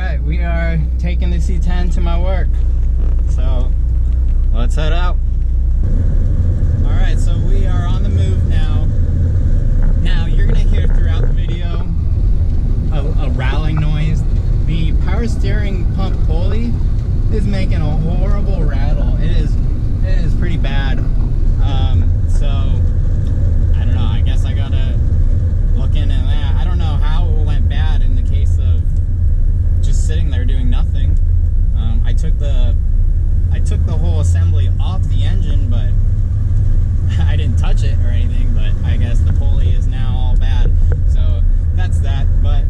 Alright, we are taking the C10 to my work. So, let's head out. Alright, so we are on the move now. Now, you're going to hear throughout the video a rattling noise. The power steering pump pulley is making a horrible rattle. It is pretty bad. So, I don't know. I guess I got to look into that. I don't know how it went bad in the case of just sitting there doing nothing. I took the whole assembly off the engine, but I didn't touch it or anything. But I guess the pulley is now all bad. So that's that. But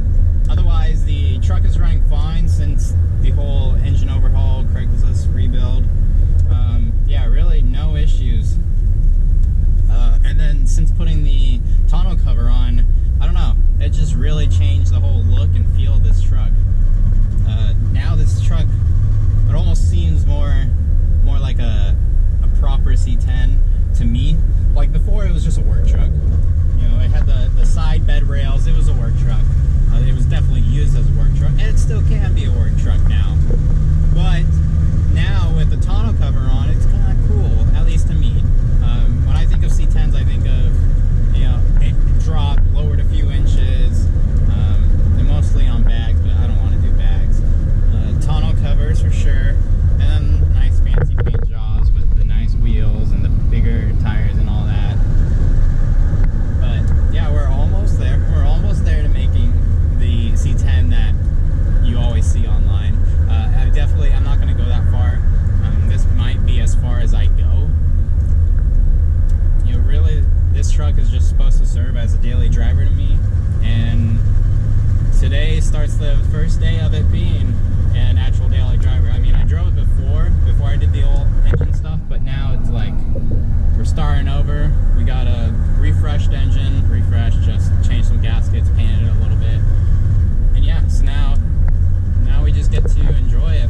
otherwise, the truck is running fine since the whole engine overhaul, Craigslist rebuild. Yeah, really no issues. And then since putting the tonneau cover on, I don't know, it just really changed the whole look and feel of this truck. Now this truck, it almost seems more like a proper C10 to me. Like before, it was just a work truck. You know, it had the side bed rails. It was a work truck. It was definitely used as a work truck, and it still can be a work truck now. But now with the tonneau cover on, it's kind of cool, at least to me. When I think of C10s, I think of, you know, it dropped, lowered a few inches. They're mostly on bags, but I don't want to do bags. Tonneau covers for sure, and then nice fancy paint jobs with the nice wheels and the bigger tires and all that. But yeah, we're almost there. We're almost there to making the C10 that you always see online. I'm not going to go that far. This might be as far as I go. You know, really, this truck is just supposed to serve as a daily driver to me, and today starts the first day of it being an actual daily driver. I mean, I drove it before I did the old engine stuff, but now it's like we're starting over. We got a refreshed engine, just changed some gaskets, painted it a little bit, and yeah, so now we just get to enjoy it.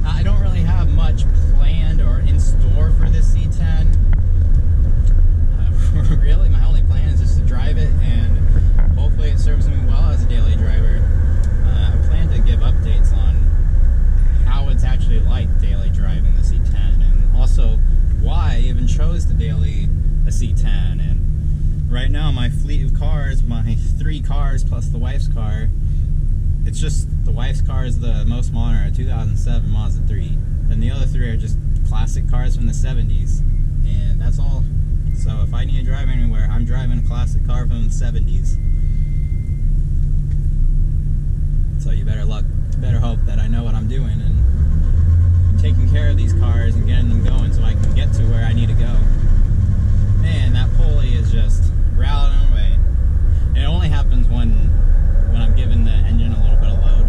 I don't really have much planned or in store for this C10. Really, my only plan is just to drive it, and hopefully it serves me well as a daily driver. I plan to give updates on how it's actually like daily driving the C10, and also why I even chose a C10. And right now, my fleet of cars, my 3 cars plus the wife's car, it's just the wife's car is the most modern, a 2007 Mazda 3. And the other 3 are just classic cars from the 70s. And that's all. So if I need to drive anywhere, I'm driving a classic car from the 70s. So you better hope that I know what I'm doing and taking care of these cars and getting them going so I can get to where I need to go. Man, that pulley is just rattling away. And it only happens when I'm giving the engine a little bit of load.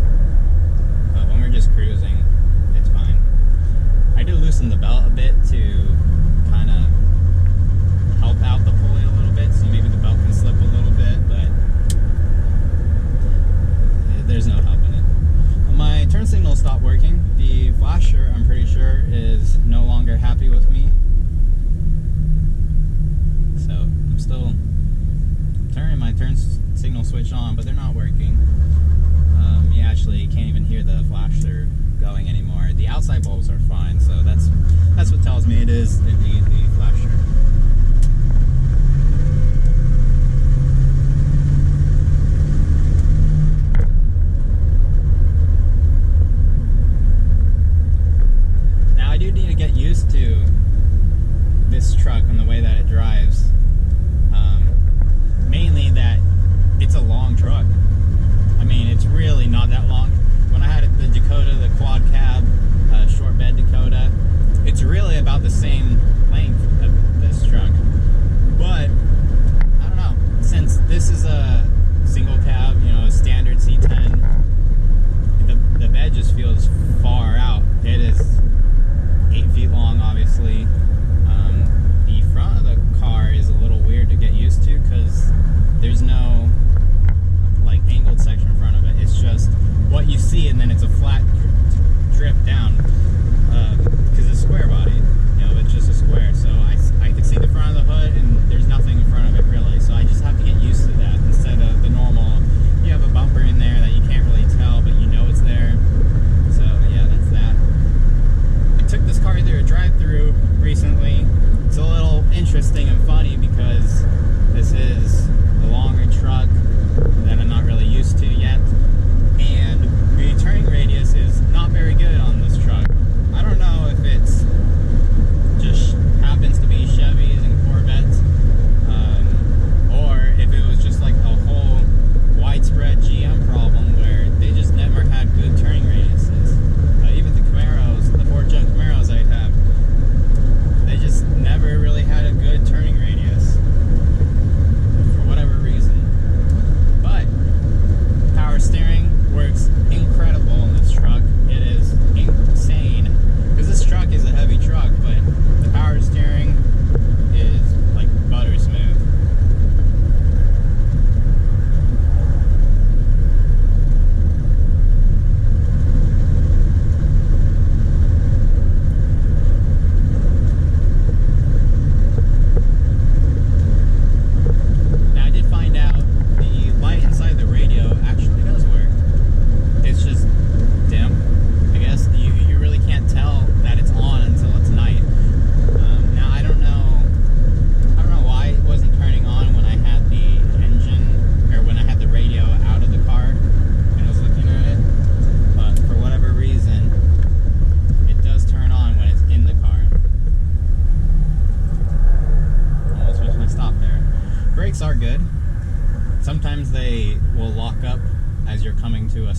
But when we're just cruising, it's fine. I do loosen the belt a bit to kind of help out the pulley a little bit, so maybe the belt can slip a little bit, but there's no helping it. My turn signal stopped working. The flasher, I'm pretty sure, is no longer happy with me. So I'm still turning my turn signal switch on, but they're not working. You actually can't even hear the flasher going anymore. The outside bulbs are fine, so that's what tells me it is indeed the flasher. Now I do need to get used to this truck and the way that it drives. Mainly that it's a long truck. I mean, it's really not that long. When I had the Dakota, the quad cab, short bed Dakota, it's really about the same length of the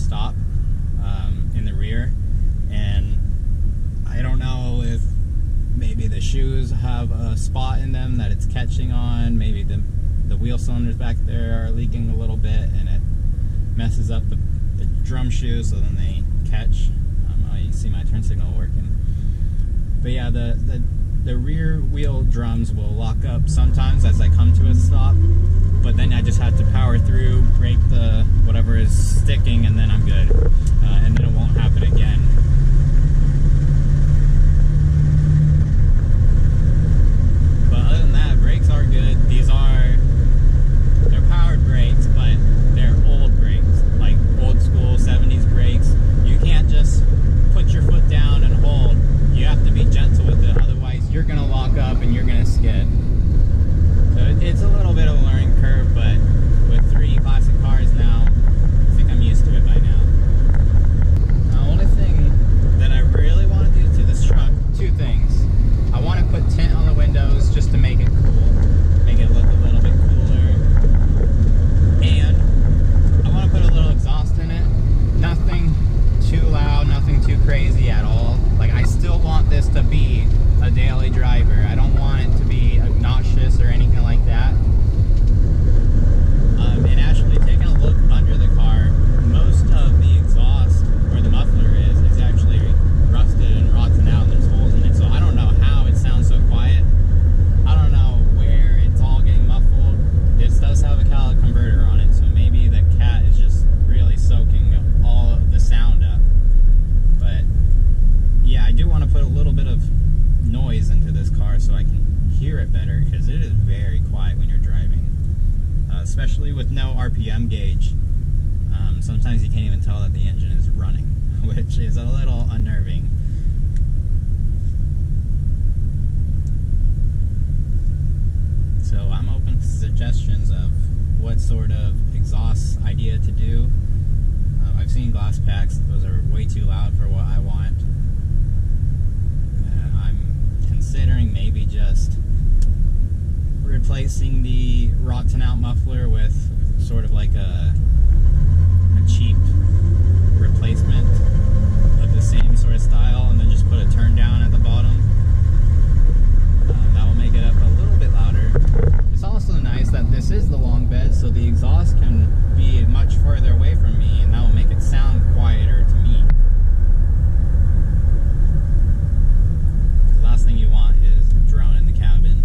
stop in the rear, and I don't know if maybe the shoes have a spot in them that it's catching on. Maybe the wheel cylinders back there are leaking a little bit, and it messes up the drum shoes, so then they catch. Oh, you can see my turn signal working. But yeah, the rear wheel drums will lock up sometimes as I come to a stop, but then I just have to power through, break the whatever is sticking, and then I'm good. And then it won't happen again. But other than that, brakes are good. They're powered brakes, but they're old brakes, like old school 70s brakes. You can't just put your foot down and hold. You have to be gentle with it, otherwise you're gonna lock up and you're gonna skid. So it's a little bit of a learning curve, but with 3 classic cars now, I think I'm used to it by now. The only thing that I really want to do to this truck, 2 things. I want to put tint on the windows just to make it cool, make it look a little bit cooler. And I want to put a little exhaust in it. Nothing too loud, nothing too crazy at all. Like, I still want this to be a daily driver. I don't want it to be obnoxious or anything like that. And actually taking a look under the car, most of the exhaust where the muffler is actually rusted and rotten out, and there's holes in it. So I don't know how it sounds so quiet. I don't know where it's all getting muffled. This does have a catalytic converter on it, so maybe the cat is just really soaking all of the sound up. But yeah, I do want to put a little bit of noise into this car so I can hear it better, because it is very quiet when you're driving, especially with no RPM gauge. Sometimes you can't even tell that the engine is running, which is a little unnerving. So I'm open to suggestions of what sort of exhaust idea to do. I've seen glass packs; those are way too loud for what I want. I'm considering maybe just replacing the rotten out muffler with sort of like a cheap replacement of the same sort of style, and then just put a turn down at the bottom. That will make it up a little bit louder. It's also nice that this is the long bed, so the exhaust can be much further away from me, and that will make it sound quieter to me. The last thing you want is drone in the cabin.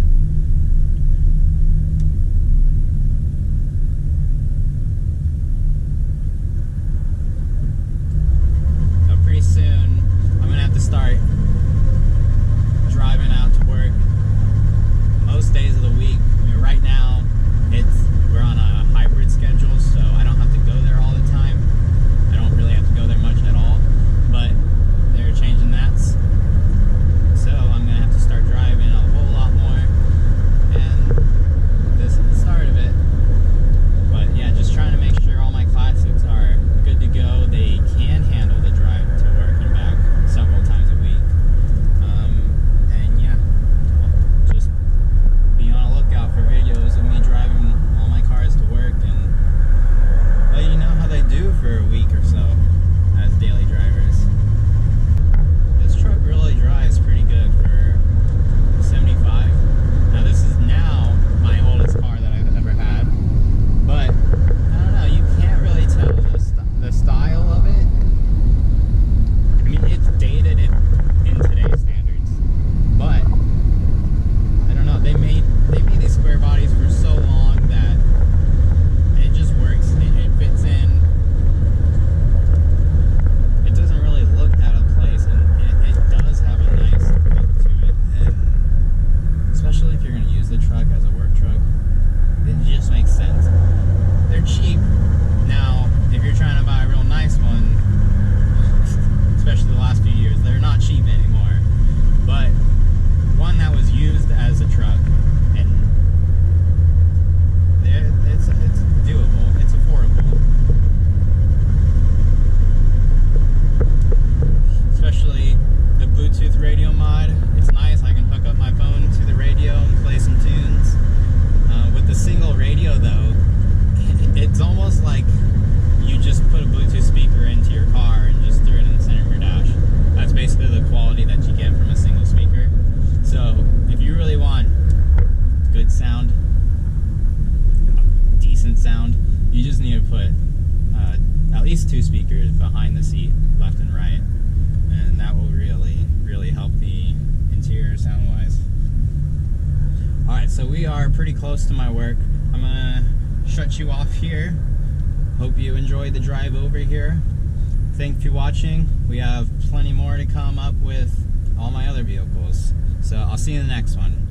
speakers behind the seat, left and right, and that will really help the interior sound wise. Alright, so we are pretty close to my work. I'm gonna shut you off here. Hope you enjoyed the drive over here. Thanks for watching. We have plenty more to come up with all my other vehicles. So I'll see you in the next one.